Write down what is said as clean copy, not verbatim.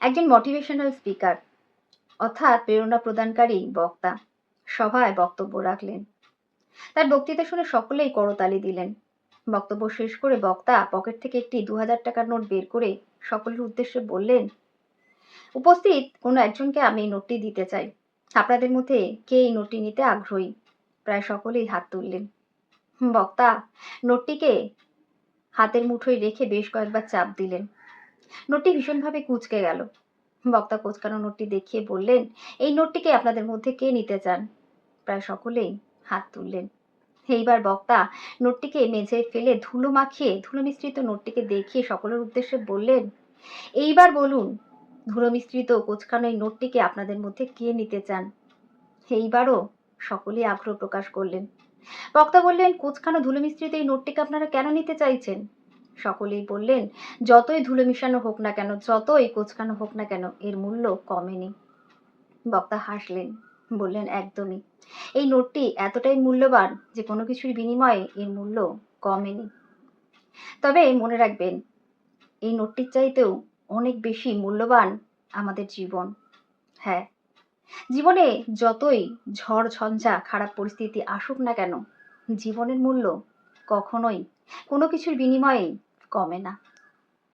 একজন motivational speaker অর্থাৎ প্রেরণা প্রদানকারী বক্তা সভায় বক্তব্য রাখলেন। তার বক্তৃতা শুনে সকলেই করতালি দিলেন। বক্তব্য শেষ করে বক্তা পকেট থেকে একটি 2000 টাকার নোট বের করে সকলের উদ্দেশ্যে বললেন, উপস্থিত কোনো একজনকে আমি নোটটি দিতে চাই। আপনাদের মধ্যে কে এই নোটটি নিতে আগ্রহী? প্রায় সকলেই হাত তুললেন। বক্তা নোটটিকে হাতের মুঠোয় রেখে বেশ কয়েকবার চাপ দিলেন। নোটটি ভীষণভাবে কুঁচকে গেল। বক্তা কোঁচকানো নোটটি দেখিয়ে বললেন, এই নোটটিকে আপনাদের মধ্যে কে নিতে চান? প্রায় সকলেই হাত তুললেন। এইবার বক্তা নোটটিকে মেঝেয় ফেলে ধুলো মাখিয়ে ধুলো মিশ্রিত নোটটিকে দেখিয়ে সকলের উদ্দেশ্যে বললেন, এইবার বলুন, ধুলো মিশ্রিত কোঁচকানো এই নোটটিকে আপনাদের মধ্যে কে নিতে চান? এইবারও সকলেই আগ্রহ প্রকাশ করলেন। বক্তা বললেন, কোঁচকানো ধুলো মিশ্রিত এই নোটটিকে আপনারা কেন নিতে চাইছেন? সকলেই বললেন, যতই ধুলো মিশানো হোক না কেন, যতই কোঁচকানো হোক না কেন, এর মূল্য কমেনি। বক্তা হাসলেন, বললেন, একদমই। এই নোটটি এতটাই মূল্যবান যে কোনো কিছুর বিনিময়ে এর মূল্য কমেনি। তবে মনে রাখবেন, এই নোটটির চাইতেও অনেক বেশি মূল্যবান আমাদের জীবন। হ্যাঁ, জীবনে যতই ঝড় ঝঞ্ঝা খারাপ পরিস্থিতি আসুক না কেন, জীবনের মূল্য কখনোই কোনো কিছুর বিনিময়ে কমে না।